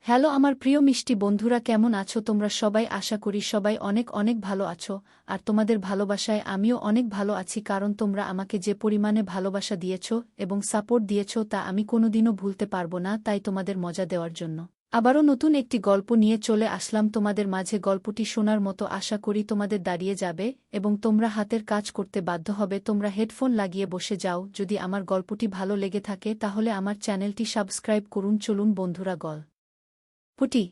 Hello আমার প্রিয় মিষ্টি বন্ধুরা, কেমন আছো তোমরা সবাই? আশা করি সবাই অনেক অনেক ভালো আছো। আর তোমাদের ভালোবাসায় আমিও অনেক ভালো আছি, কারণ তোমরা আমাকে যে পরিমাণে ভালোবাসা দিয়েছো এবং সাপোর্ট দিয়েছো তা আমি কোনোদিনও ভুলতে পারবো না। তাই তোমাদের মজা দেওয়ার জন্য আবারও নতুন একটি গল্প নিয়ে চলে আসলাম তোমাদের মাঝে। গল্পটি শোনার মতো আশা করি তোমাদের দাঁড়িয়ে যাবে এবং তোমরা হাতের কাজ করতে বাধ্য হবে। তোমরা হেডফোন লাগিয়ে বসে যাও। যদি আমার গল্পটি ভালো লেগে থাকে তাহলে আমার চ্যানেলটি সাবস্ক্রাইব করুন। চলুন বন্ধুরা, পুটি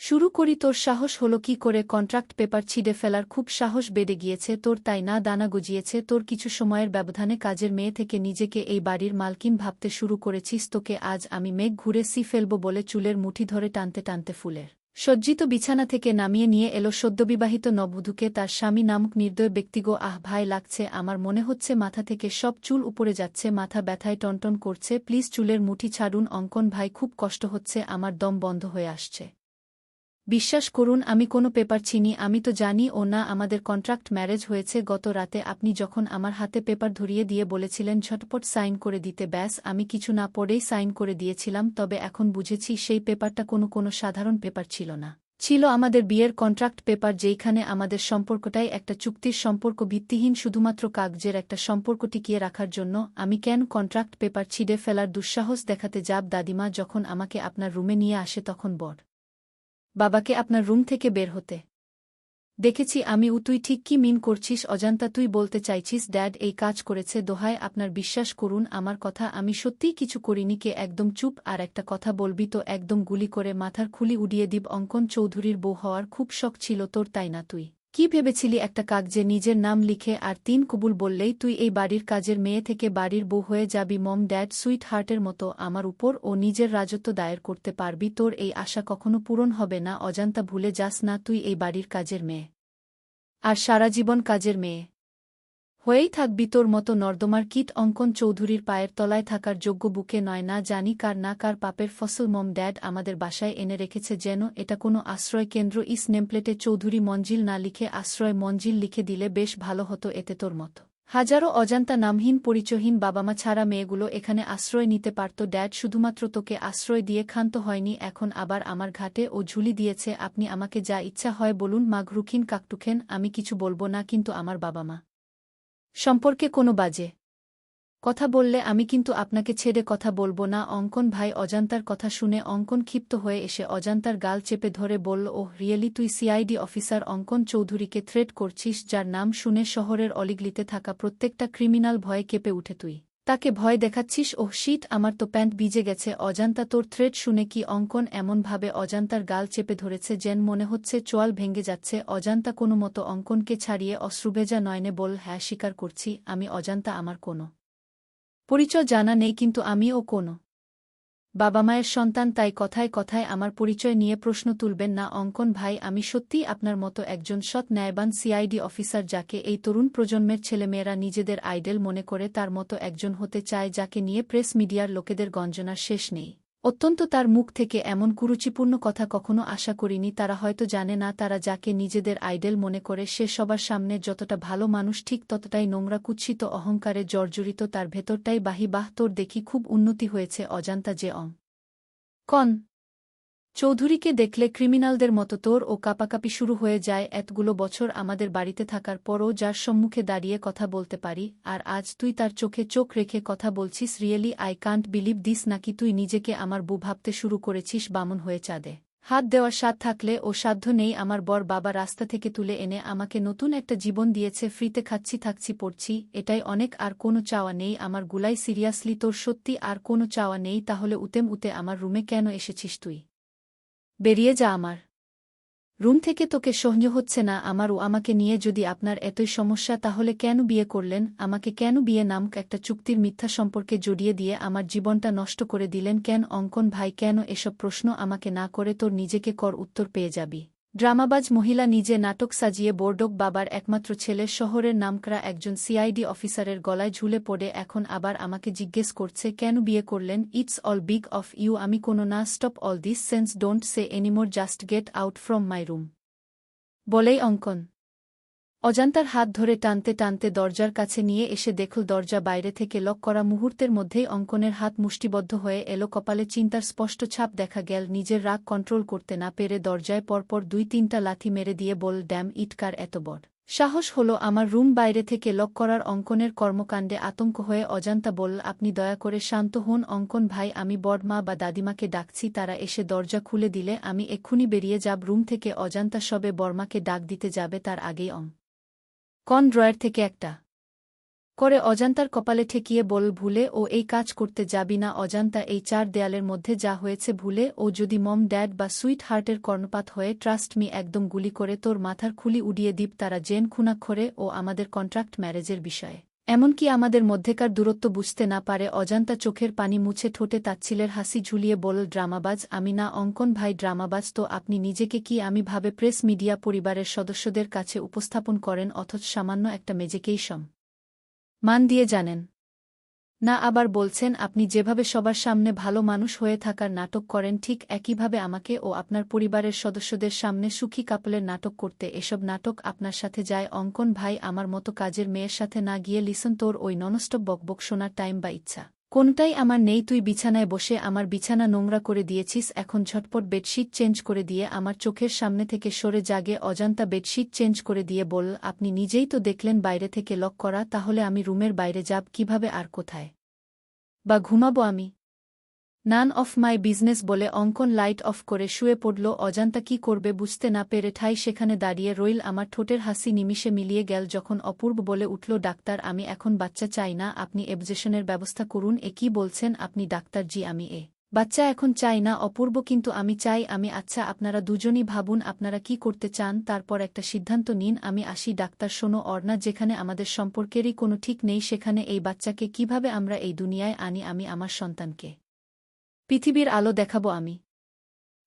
শুরু করি। তোর সাহস হলো কি করে কন্ট্রাক্ট পেপার ছিঁড়ে ফেলার? খুব সাহস বেড়ে গিয়েছে তোর, তাই না? দানা গজিয়েছে তোর। কিছু সময়ের ব্যবধানে কাজের মেয়ে থেকে নিজেকে এই বাড়ির মালকিন ভাবতে শুরু করেছিস। তোকে আজ আমি মেঘ ঘুরে সি ফেলব বলে চুলের মুঠি ধরে টানতে টানতে ফুলের সজ্জিত বিছানা থেকে নামিয়ে নিয়ে এলো সদ্যবিবাহিত নববধূকে তার স্বামী নামক নির্দয় ব্যক্তিগো। আহ ভাই লাগছে আমার, মনে হচ্ছে মাথা থেকে সব চুল উপড়ে যাচ্ছে, মাথা ব্যথায় টনটন করছে। প্লিজ চুলের মুঠি ছাড়ুন অঙ্কন ভাই, খুব কষ্ট হচ্ছে আমার, দম বন্ধ হয়ে আসছে। বিশ্বাস করুন আমি কোনো পেপার ছিনি, আমি তো জানি ও না আমাদের কন্ট্রাক্ট ম্যারেজ হয়েছে। গত রাতে আপনি যখন আমার হাতে পেপার ধরিয়ে দিয়ে বলেছিলেন ঝটপট সাইন করে দিতে, ব্যাস আমি কিছু না পড়েই সাইন করে দিয়েছিলাম। তবে এখন বুঝেছি সেই পেপারটা কোনো সাধারণ পেপার ছিল না, ছিল আমাদের বিয়ের কন্ট্রাক্ট পেপার, যেইখানে আমাদের সম্পর্কটাই একটা চুক্তির সম্পর্ক, ভিত্তিহীন শুধুমাত্র কাগজের একটা সম্পর্ক টিকিয়ে রাখার জন্য। আমি কেন কন্ট্রাক্ট পেপার ছিঁড়ে ফেলার দুঃসাহস দেখাতে যাব? দাদিমা যখন আমাকে আপনার রুমে নিয়ে আসে তখন বাবাকে আপনার রুম থেকে বের হতে দেখেছি আমি। তুই ঠিক কি মিন করছিস? অজান্তা তুই বলতে চাইছিস ড্যাড এই কাজ করেছে? দোহায় আপনার বিশ্বাস করুন আমার কথা, আমি সত্যিই কিছু করিনি। কে একদম চুপ, আর একটা কথা বলবি তো একদম গুলি করে মাথার খুলি উড়িয়ে দিব। অঙ্কন চৌধুরীর বউ হওয়ার খুব শখ ছিল তোর, তাই না? তুই কি ভেবেছিলি একটা কাগজে নিজের নাম লিখে আর তিন কবুল বললেই তুই এই বাড়ির কাজের মেয়ে থেকে বাড়ির বউ হয়ে যাবি? মম ড্যাড সুইট হার্টের মতো আমার উপর ও নিজের রাজত্ব দায়ের করতে পারবি? তোর এই আশা কখনো পূরণ হবে না। অজান্তা ভুলে যাস না তুই এই বাড়ির কাজের মেয়ে, আর সারা জীবন কাজের মেয়ে হয়েই থাকবি। তোর মতো নর্দমার কীট অঙ্কন চৌধুরীর পায়ের তলায় থাকার যোগ্য বুকে নয়। না জানি কার না কার পাপের ফসল মম ড্যাড আমাদের বাসায় এনে রেখেছে যেন এটা কোনো আশ্রয় কেন্দ্র। ইস নেমপ্লেটে চৌধুরী মঞ্জিল না লিখে আশ্রয় মঞ্জিল লিখে দিলে বেশ ভালো হতো। এতে তোর মতো হাজারো অজান্তা নামহীন পরিচয়হীন বাবামা ছাড়া মেয়েগুলো এখানে আশ্রয় নিতে পারত। ড্যাড শুধুমাত্র তোকে আশ্রয় দিয়ে ক্ষান্ত হয়নি, এখন আবার আমার ঘাটে ও ঝুলি দিয়েছে। আপনি আমাকে যা ইচ্ছা হয় বলুন মাগরুখিন কাকটুখেন, আমি কিছু বলবো না, কিন্তু আমার বাবামা সম্পর্কে কোনো বাজে কথা বললে আমি কিন্তু আপনাকে ছেড়ে কথা বলবো না। অঙ্কন ভাই অজান্তার কথা শুনে অঙ্কন ক্ষিপ্ত হয়ে এসে অজান্তার গাল চেপে ধরে বলল, ওহ রিয়েলি তুই সিআইডি অফিসার অঙ্কন চৌধুরীকে থ্রেট করছিস, যার নাম শুনে শহরের অলিগলিতে থাকা প্রত্যেকটা ক্রিমিনাল ভয়ে কেঁপে উঠে, তুই তাকে ভয় দেখাচ্ছিস? ওহ শিট, আমার তো প্যান্ট ভিজে গেছে। অজান্তা তোর থ্রেট শুনে কি? অঙ্কন এমনভাবে অজান্তার গাল চেপে ধরেছে যেন মনে হচ্ছে চোয়াল ভেঙে যাচ্ছে। অজান্তা কোনো মতো অঙ্কনকে ছাড়িয়ে অশ্রুভেজা নয়নে বল, হ্যাঁ স্বীকার করছি আমি অজান্তা, আমার কোনো পরিচয় জানা নেই, কিন্তু আমিও কোনো বাবা মায়ের সন্তান, তাই কথায় কথায় আমার পরিচয় নিয়ে প্রশ্ন তুলবেন না। অঙ্কন ভাই আমি সত্যিই আপনার মতো একজন সৎ ন্যায়বান সিআইডি অফিসার, যাকে এই তরুণ প্রজন্মের ছেলেমেয়েরা নিজেদের আইডল মনে করে, তার মতো একজন হতে চায় যাকে নিয়ে প্রেস মিডিয়ার লোকেদের গঞ্জনার শেষ নেই। অত্যন্ত তার মুখ থেকে এমন কুরুচিপূর্ণ কথা কখনো আশা করিনি। তারা হয়তো জানে না তারা যাকে নিজেদের আইডল মনে করে সে সবার সামনে যতটা ভালো মানুষ ঠিক ততটাই নোংরা, কুৎসিত, অহংকারে জর্জরিত তার ভেতরটাই। বাহ তোর দেখি খুব উন্নতি হয়েছে অজান্তা যে কন চৌধুরীকে দেখলে ক্রিমিনালদের মতো তোর ও কাপাকাপি শুরু হয়ে যায়। এতগুলো বছর আমাদের বাড়িতে থাকার পরও যার সম্মুখে দাঁড়িয়ে কথা বলতে পারি, আর আজ তুই তার চোখে চোখ রেখে কথা বলছিস? Really I can't believe this. নাকি তুই নিজেকে আমার বউ ভাবতে শুরু করেছিস? বামন হয়ে চাঁদে হাত দেওয়ার স্বাদ থাকলে ও সাধ্য নেই আমার বর বাবা রাস্তা থেকে তুলে এনে আমাকে নতুন একটা জীবন দিয়েছে, ফ্রিতে খাচ্ছি থাকছি পড়ছি, এটাই অনেক, আর কোনো চাওয়া নেই আমার। গুলাই সিরিয়াসলি তোর সত্যি আর কোনো চাওয়া নেই? তাহলে উতেম উতে আমার রুমে কেন এসেছিস তুই? বেরিয়ে যা আমার রুম থেকে, তোকে সহ্য হচ্ছে না আমার। ও আমাকে নিয়ে যদি আপনার এতই সমস্যা তাহলে কেন বিয়ে করলেন? আমাকে কেন বিয়ে নামক একটা চুক্তির মিথ্যা সম্পর্কে জড়িয়ে দিয়ে আমার জীবনটা নষ্ট করে দিলেন কেন? অঙ্কন ভাই কেন এসব প্রশ্ন আমাকে না করে তোর নিজেকে কর, উত্তর পেয়ে যাবি। ড্রামাবাজ মহিলা নিজে নাটক সাজিয়ে বোরডক বাবার একমাত্র ছেলে, শহরের নামকরা একজন সিআইডি অফিসারের গলায় ঝুলে পড়ে এখন আবার আমাকে জিজ্ঞেস করছে কেন বিয়ে করলেন? It's all big of you. আমি কোনো না, stop all this sense, don't say anymore, just get out from my room বলেই অজান্তার হাত ধরে টানতে টানতে দরজার কাছে নিয়ে এসে দেখল দরজা বাইরে থেকে লক করা মুহূর্তের মধ্যেই অঙ্কনের হাত মুষ্টিবদ্ধ হয়ে এলো, কপালে চিন্তার স্পষ্ট ছাপ দেখা গেল। নিজের রাগ কন্ট্রোল করতে না পেরে দরজায় পরপর 2-3টা লাথি মেরে দিয়ে বল, ড্যাম ইট, কার এত বড় সাহস হলো আমার রুম বাইরে থেকে লক করার। অঙ্কনের কর্মকাণ্ডে আতঙ্ক হয়ে অজান্তা বলল, আপনি দয়া করে শান্ত হন অঙ্কন ভাই, আমি বড়মা বা দাদিমাকে ডাকছি, তারা এসে দরজা খুলে দিলে আমি এক্ষুনি বেরিয়ে যাব রুম থেকে। অজান্তা সবে বর্মাকে ডাক দিতে যাবে তার আগেই কন ড্রয়ার থেকে একটা করে অজান্তার কপালে ঠেকিয়ে বল, ভুলে ও এই কাজ করতে যাবি না। অজান্তা, এই 4 দেয়ালের মধ্যে যা হয়েছে ভুলে ও যদি মম ড্যাড বা সুইট হার্টের কর্ণপাত হয়ে, ট্রাস্ট মি, একদম গুলি করে তোর মাথার খুলি উড়িয়ে দিব তারা, জেন খুনাক্ষরে ও আমাদের কন্ট্রাক্ট ম্যারেজের বিষয়ে এমনকি আমাদের মধ্যেকার দূরত্ব বুঝতে না পারে। অজান্তা চোখের পানি মুছে ঠোঁটে তাচ্ছিলের হাসি ঝুলিয়ে বলল, ড্রামাবাজ আমি না অঙ্কন ভাই, ড্রামাবাজ তো আপনি নিজেকে কি আমি ভাবে প্রেস মিডিয়া পরিবারের সদস্যদের কাছে উপস্থাপন করেন, অথচ সামান্য একটা মেজেকেই মান দিয়ে জানেন না। আবার বলছেন আপনি যেভাবে সবার সামনে ভালো মানুষ হয়ে থাকার নাটক করেন, ঠিক একইভাবে আমাকে ও আপনার পরিবারের সদস্যদের সামনে সুখী কাপলের নাটক করতে এসব নাটক আপনার সাথে যায়। অঙ্কন ভাই, আমার মতো কাজের মেয়ের সাথে না গিয়ে লিসন, তোর ওই ননস্টপ বকবক শোনার টাইম বা ইচ্ছা কোনটাই আমার নেই। তুই বিছানায় বসে আমার বিছানা নোংরা করে দিয়েছিস, এখন ঝটপট বেডশিট চেঞ্জ করে দিয়ে আমার চোখের সামনে থেকে সরে জাগে। অজান্তা বেডশিট চেঞ্জ করে দিয়ে বলল, আপনি নিজেই তো দেখলেন বাইরে থেকে লক করা, তাহলে আমি রুমের বাইরে যাব কিভাবে আর কোথায় বা ঘুমাবো আমি? নান অফ মাই বিজনেস বলে অঙ্কন লাইট অফ করে শুয়ে পড়ল। অজান্তা কি করবে বুঝতে না পেরে ঠাই সেখানে দাঁড়িয়ে রইল। আমার ঠোঁটের হাসি নিমিষে মিলিয়ে গেল যখন অপূর্ব বলে উঠল, ডাক্তার আমি এখন বাচ্চা চাই না, আপনি এবজেশনের ব্যবস্থা করুন। এ কি বলছেন আপনি ডাক্তার জি, আমি বাচ্চা এখন চাই না অপূর্ব, কিন্তু আমি চাই আমি। আচ্ছা আপনারা দুজনই ভাবুন আপনারা কি করতে চান, তারপর একটা সিদ্ধান্ত নিন। আমি আসি ডাক্তার। শোনো অর্ণা, যেখানে আমাদের সম্পর্কেরই কোনো ঠিক নেই সেখানে এই বাচ্চাকে কিভাবে আমরা এই দুনিয়ায় আনি? আমি আমার সন্তানকে পৃথিবীর আলো দেখাবো আমি।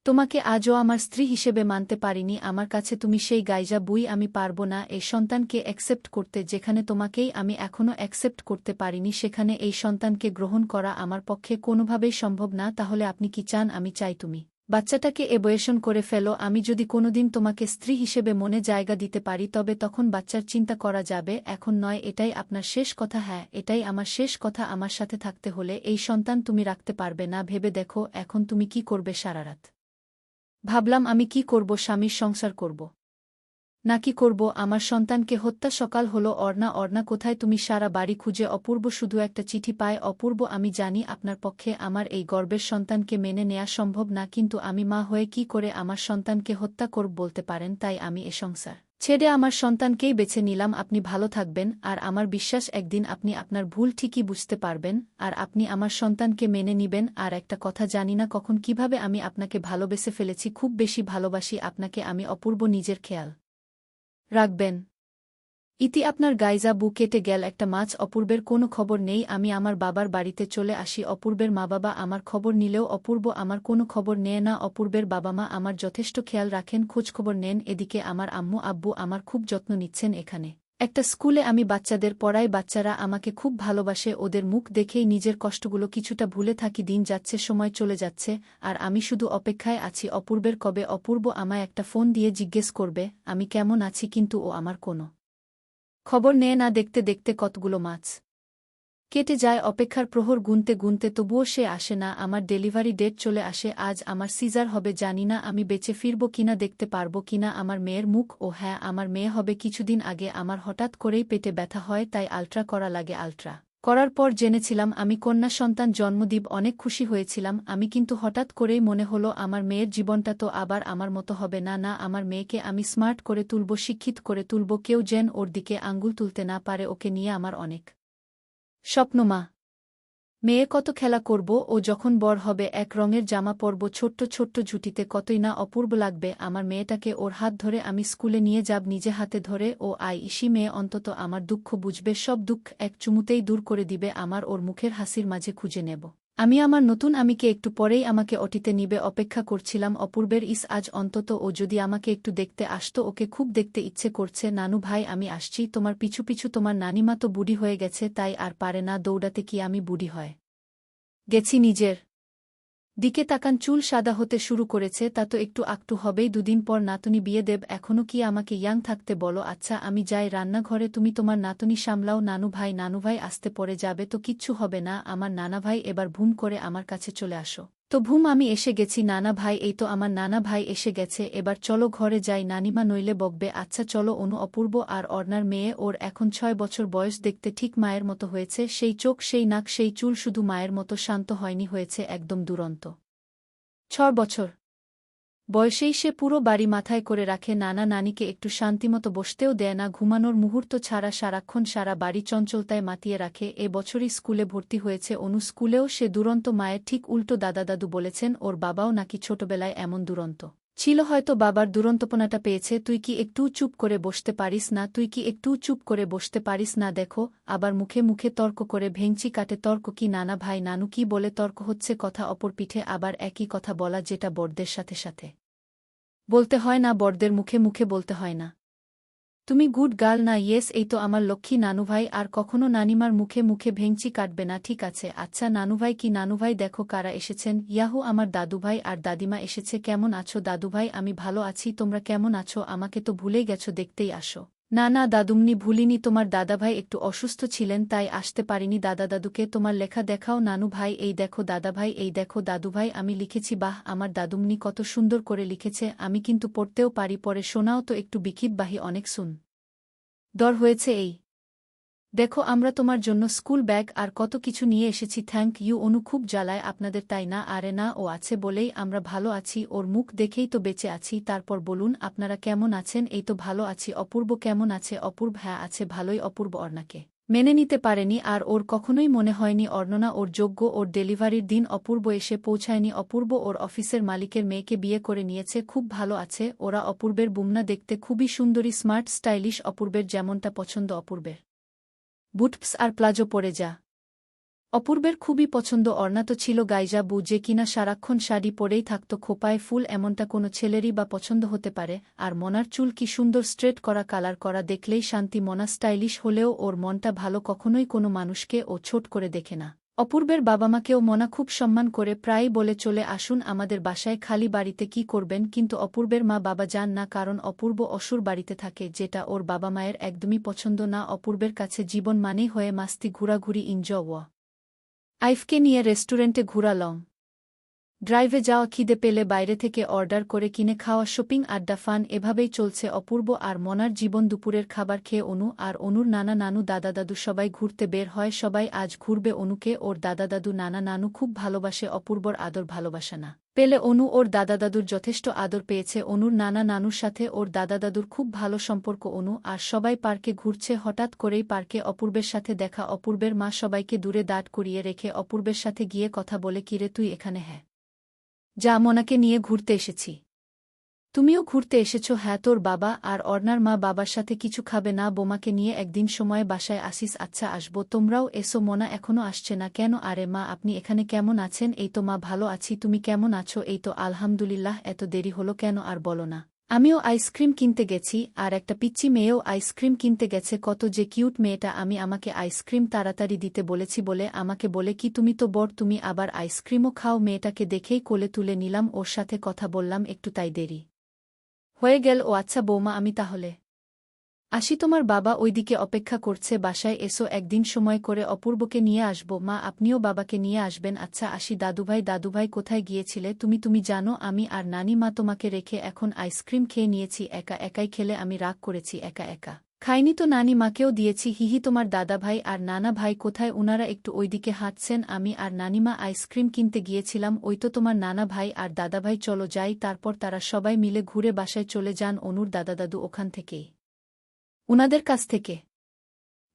তোমাকে আজও আমার স্ত্রী হিসেবে মানতে পারিনি, আমার কাছে তুমি সেই গাইজা বুই। আমি পারব না এই সন্তানকে অ্যাকসেপ্ট করতে, যেখানে তোমাকেই আমি এখনও অ্যাকসেপ্ট করতে পারিনি সেখানে এই সন্তানকে গ্রহণ করা আমার পক্ষে কোনোভাবেই সম্ভব না। তাহলে আপনি কি চান? আমি চাই তুমি বাচ্চাটাকে এবয়েশন করে ফেলো। আমি যদি কোনোদিন তোমাকে স্ত্রী হিসেবে মনে জায়গা দিতে পারি তবে তখন বাচ্চার চিন্তা করা যাবে, এখন নয়। এটাই আপনার শেষ কথা? হ্যাঁ, এটাই আমার শেষ কথা। আমার সাথে থাকতে হলে এই সন্তান তুমি রাখতে পারবে না। ভেবে দেখো এখন তুমি কি করবে সারারাত? ভাবলাম আমি কি করব, স্বামীর সংসার করব নাকি করব আমার সন্তানকে হত্যা? সকাল হলো। অর্ণা, অর্ণা কোথায় তুমি? সারা বাড়ি খুঁজে অপূর্ব শুধু একটা চিঠি পায়। অপূর্ব, আমি জানি আপনার পক্ষে আমার এই গর্বের সন্তানকে মেনে নেয়া সম্ভব না, কিন্তু আমি মা হয়ে কি করে আমার সন্তানকে হত্যা করব বলতে পারেন? তাই আমি এ সংসার ছেড়ে আমার সন্তানকেই বেছে নিলাম। আপনি ভালো থাকবেন, আর আমার বিশ্বাস একদিন আপনি আপনার ভুল ঠিকই বুঝতে পারবেন আর আপনি আমার সন্তানকে মেনে নিবেন। আর একটা কথা, জানি না কখন কিভাবে আমি আপনাকে ভালোবেসে ফেলেছি, খুব বেশি ভালোবাসি আপনাকে আমি। অপূর্ব, নিজের খেয়াল রাখবেন। ইতি। আপনার গাইজা বু কেটে গেল একটা মাছ। অপূর্বের কোনো খবর নেই। আমি আমার বাবার বাড়িতে চলে আসি। অপূর্বের মা বাবা আমার খবর নিলেও অপূর্ব আমার কোনো খবর নেয় না। অপূর্বের বাবা মা আমার যথেষ্ট খেয়াল রাখেন, খোঁজখবর নেন। এদিকে আমার আম্মু আব্বু আমার খুব যত্ন নিচ্ছেন। এখানে একটা স্কুলে আমি বাচ্চাদের পড়াই, বাচ্চারা আমাকে খুব ভালোবাসে। ওদের মুখ দেখেই নিজের কষ্টগুলো কিছুটা ভুলে থাকি। দিন যাচ্ছে, সময় চলে যাচ্ছে, আর আমি শুধু অপেক্ষায় আছি অপূর্বের কবে অপূর্ব আমায় একটা ফোন দিয়ে জিজ্ঞেস করবে আমি কেমন আছি, কিন্তু ও আমার কোনো খবর নেয় না। দেখতে দেখতে কতগুলো মাছ কেটে যায়, অপেক্ষার প্রহর গুনতে গুনতে, তবুও সে আসে না। আমার ডেলিভারি ডেট চলে আসে। আজ আমার সিজার হবে। জানি না আমি বেঁচে ফিরব কিনা, দেখতে পারবো কিনা আমার মেয়ের মুখ। ও হ্যাঁ, আমার মেয়ে হবে। কিছুদিন আগে আমার হঠাৎ করেই পেটে ব্যথা হয়, তাই আলট্রা করা লাগে। আলট্রা করার পর জেনেছিলাম আমি কন্যা সন্তান জন্ম দিব। অনেক খুশি হয়েছিলাম আমি, কিন্তু হঠাৎ করেই মনে হলো আমার মেয়ের জীবনটা তো আবার আমার মতো হবে না। না, আমার মেয়েকে আমি স্মার্ট করে তুলব, শিক্ষিত করে তুলব, কেউ যেন ওর দিকে আঙ্গুল তুলতে না পারে। ওকে নিয়ে আমার অনেক স্বপ্ন। মা মেয়ে কত খেলা করব, ও যখন বড় হবে এক রঙের জামা পরব, ছোট্ট ছোট্ট ঝুঁটিতে, কতই না অপূর্ব লাগবে আমার মেয়েটাকে। ওর হাত ধরে আমি স্কুলে নিয়ে যাব, নিজে হাতে ধরে। ও ইসি মেয়ে, অন্তত আমার দুঃখ বুঝবে, সব দুঃখ এক চুমুতেই দূর করে দিবে আমার। ওর মুখের হাসির মাঝে খুঁজে নেব আমি আমার নতুন আমিকে। একটু পরেই আমাকে অটিতে নিবে। অপেক্ষা করছিলাম অপূর্বের। আজ অন্তত ও যদি আমাকে একটু দেখতে আসতো, ওকে খুব দেখতে ইচ্ছে করছে। নানু ভাই, আমি আসছি তোমার পিছু পিছু। তোমার নানিমা তো বুড়ি হয়ে গেছে, তাই আর পারে না দৌড়াতে। কি আমি বুড়ি হয় গেছি নিজের দিকে তাকান, চুল সাদা হতে শুরু করেছে, তা তো একটু আকটু হবেই, দুদিন পর নাতনি বিয়ে দেব, এখনও কি আমাকে ইয়াং থাকতে বলো? আচ্ছা আমি যাই রান্নাঘরে, তুমি তোমার নাতনি সামলাও। নানুভাই আসতে পড়ে যাবে তো, কিচ্ছু হবে না আমার নানাভাই, এবার ভুম করে আমার কাছে চলে আসো। তো ভুম, আমি এসে গেছি নানা ভাই, এই তো আমার নানা ভাই এসে গেছে, এবার চলো ঘরে যাই, নানিমা নইলে বকবে। আচ্ছা চলো। অনু অপূর্ব আর অর্ণার মেয়ে, ওর এখন 6 বছর বয়স, দেখতে ঠিক মায়ের মতো হয়েছে, সেই চোখ সেই নাক সেই চুল, শুধু মায়ের মতো শান্ত হয়নি, হয়েছে একদম দুরন্ত। 6 বছর বয়সেই সে পুরো বাড়ি মাথায় করে রাখে, নানা নানিকে একটু শান্তিমতো বসতেও দেয় না, ঘুমানোর মুহূর্ত ছাড়া সারাক্ষণ সারা বাড়ি চঞ্চলতায় মাতিয়ে রাখে। এ বছরই স্কুলে ভর্তি হয়েছে অনু, স্কুলেও সে দুরন্ত, মায়ের ঠিক উল্টো। দাদা দাদু বলেছেন ওর বাবাও নাকি ছোটবেলায় এমন দুরন্ত ছিল, হয়তো বাবার দুরন্তপনাটা পেয়েছে। তুই কি একটু চুপ করে বসতে পারিস না? তুই কি একটু চুপ করে বসতে পারিস না? দেখো আবার মুখে মুখে তর্ক করে ভেঙচি কাটে। তর্ক কি নানা ভাই? নানু কি বলে তর্ক হচ্ছে? কথা অপর পিঠে আবার একই কথা বলা, যেটা বড়দের সাথে সাথে বলতে হয় না, বড়দের মুখে মুখে বলতে হয় না। তুমি গুড গার্ল না? ইয়েস, এই তো আমার লক্ষ্মী নানুভাই, আর কখনো নানিমার মুখে মুখে ভেঙচি কাটবে না, ঠিক আছে? আচ্ছা নানুভাই কি? নানুভাই দেখো কারা এসেছেন, ইয়াহু আমার দাদুভাই আর দাদিমা এসেছে। কেমন আছো দাদুভাই? আমি ভালো আছি, তোমরা কেমন আছো? আমাকে তো ভুলেই গেছো, দেখতেই আসো। না না দাদুমনি, ভুলিনি, তোমার দাদাভাই একটু অসুস্থ ছিলেন তাই আসতে পারিনি। দাদা দাদুকে তোমার লেখা দেখাও নানু ভাই, এই দেখো দাদাভাই, এই দেখো দাদুভাই, আমি লিখেছি। বাহ, আমার দাদুমনি কত সুন্দর করে লিখেছে, আমি কিন্তু পড়তেও পারি, পরে শোনাও তো একটু। বিখিত বাহি অনেক সুন দর হয়েছে। এই দেখো আমরা তোমার জন্য স্কুল ব্যাগ আর কত কিছু নিয়ে এসেছি। থ্যাংক ইউ অনু, খুব জ্বালায় আপনাদের তাই না? আরে না, ও আছে বলেই আমরা ভালো আছি, ওর মুখ দেখেই তো বেঁচে আছি। তারপর বলুন আপনারা কেমন আছেন? এই তো ভালো আছি। অপূর্ব কেমন আছে? অপূর্ব হ্যাঁ আছে ভালোই। অপূর্ব অর্ণাকে মেনে নিতে পারেনি, আর ওর কখনোই মনে হয়নি অর্ণনা ওর যোগ্য। ওর ডেলিভারির দিন অপূর্ব এসে পৌঁছায়নি। অপূর্ব ওর অফিসের মালিকের মেয়েকে বিয়ে করে নিয়েছে, খুব ভালো আছে ওরা। অপূর্বের বুমনা দেখতে খুবই সুন্দরী, স্মার্ট, স্টাইলিশ, অপূর্বের যেমনটা পছন্দ। অপূর্বের বুটপস আর প্লাজো পরে যা অপূর্বের খুবই পছন্দ। অর্ণা তো ছিল গাইজা বু, যে কিনা সারাক্ষণ শাড়ি পরেই থাকত, খোপায় ফুল, এমনটা কোনো ছেলেরই বা পছন্দ হতে পারে? আর মনার চুল কি সুন্দর স্ট্রেট করা, কালার করা, দেখলেই শান্তি। মনা স্টাইলিশ হলেও ওর মনটা ভালো, কখনোই কোনো মানুষকে ও ছোট করে দেখে না। অপূর্বের বাবামাকেও মনা খুব সম্মান করে, প্রায়ই বলে চলে আসুন আমাদের বাসায়, খালি বাড়িতে কি করবেন? কিন্তু অপূর্বের মা বাবা যান না, কারণ অপূর্ব অসুর বাড়িতে থাকে, যেটা ওর বাবা মায়ের একদমই পছন্দ না। অপূর্বের কাছে জীবন মানেই হয়ে মাস্তি, ঘোরাঘুরি, এনজয়। আইফকে নিয়ে রেস্টুরেন্টে ঘোরা, লং ড্রাইভে যাওয়া, খিদে পেলে বাইরে থেকে অর্ডার করে কিনে খাওয়া, শপিং, আড্ডা, ফান, এভাবেই চলছে অপূর্ব আর মনার জীবন। দুপুরের খাবার খেয়ে অনু আর অনুর নানা নানু দাদা দাদু সবাই ঘুরতে বের হয়। সবাই আজ ঘুরবে অনুকে। ওর দাদা দাদু নানা নানু খুব ভালোবাসে অপূর্বর আদর ভালোবাসা না পেলে অনু ওর দাদা দাদুর যথেষ্ট আদর পেয়েছে। অনুর নানা নানুর সাথে ওর দাদা দাদুর খুব ভালো সম্পর্ক। অনু আর সবাই পার্কে ঘুরছে, হঠাৎ করেই পার্কে অপূর্বের সাথে দেখা। অপূর্বের মা সবাইকে দূরে দাঁড় করিয়ে রেখে অপূর্বের সাথে গিয়ে কথা বলে, কিরে তুই এখানে? হ্যাঁ যা, মনাকে নিয়ে ঘুরতে এসেছি। তুমিও ঘুরতে এসেছ? হ্যাঁ। তোর বাবা আর অর্ণার মা বাবার সাথে কিছু খাবে না? বোমাকে নিয়ে একদিন সময় বাসায় আসিস। আচ্ছা আসবো, তোমরাও এসো। মনা এখনো আসছে না কেন? আরে মা আপনি এখানে কেমন আছেন? এই তো মা ভালো আছি, তুমি কেমন আছো? এই তো আলহামদুলিল্লাহ। এত দেরি হলো কেন আর বলো না? আমিও আইসক্রিম কিনতে গেছি, আর একটা পিচ্চি মেয়েও আইসক্রিম কিনতে গেছে। কত যে কিউট মেয়েটা। আমি আমাকে আইসক্রিম তাড়াতাড়ি দিতে বলেছি বলে আমাকে বলে কি তুমি তো বড়, তুমি আবার আইসক্রিমও খাও? মেয়েটাকে দেখেই কোলে তুলে নিলাম, ওর সাথে কথা বললাম একটু, তাই দেরি হয়ে গেল। ও আচ্ছা বৌমা, আমি তাহলে আসি, তোমার বাবা ওইদিকে অপেক্ষা করছে, বাসায় এসো, একদিন সময় করে অপূর্বকে নিয়ে আসব। মা আপনিও বাবাকে নিয়ে আসবেন। আচ্ছা আসি। দাদুভাই দাদুভাই কোথায় গিয়েছিলে তুমি? তুমি জানো আমি আর নানি মা তোমাকে রেখে এখন আইসক্রিম খেয়ে নিয়েছি, একা একাই খেলে আমি রাগ করেছি, একা একা খাইনি তো, নানি মাকেও দিয়েছি। হিহি তোমার দাদাভাই আর নানা ভাই কোথায়? উনারা একটু ওইদিকে হাঁটছেন। আমি আর নানিমা আইসক্রিম কিনতে গিয়েছিলাম। ওই তো তোমার নানা ভাই আর দাদাভাই, চলো যাই। তারপর তারা সবাই মিলে ঘুরে বাসায় চলে যান। অনুর দাদা দাদু ওখান থেকেই উনাদের কাছ থেকে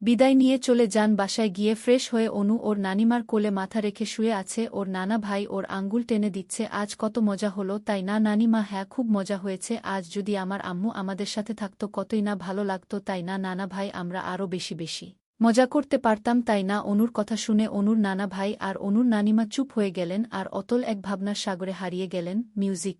বিদায় নিয়ে চলে যান। বাসায় গিয়ে ফ্রেশ হয়ে অনু ওর নানিমার কোলে মাথা রেখে শুয়ে আছে। ওর নানা ভাই ওর আঙ্গুল টেনে দিচ্ছে। আজ কত মজা হলো তাই না নানিমা? হ্যাঁ খুব মজা হয়েছে। আজ যদি আমার আম্মু আমাদের সাথে থাকতো কতই না ভালো লাগতো, তাই না নানা ভাই? আমরা আরও বেশি বেশি মজা করতে পারতাম, তাই না? অনুর কথা শুনে অনুর নানা ভাই আর অনুর নানিমা চুপ হয়ে গেলেন, আর অতল এক ভাবনার সাগরে হারিয়ে গেলেন। মিউজিক।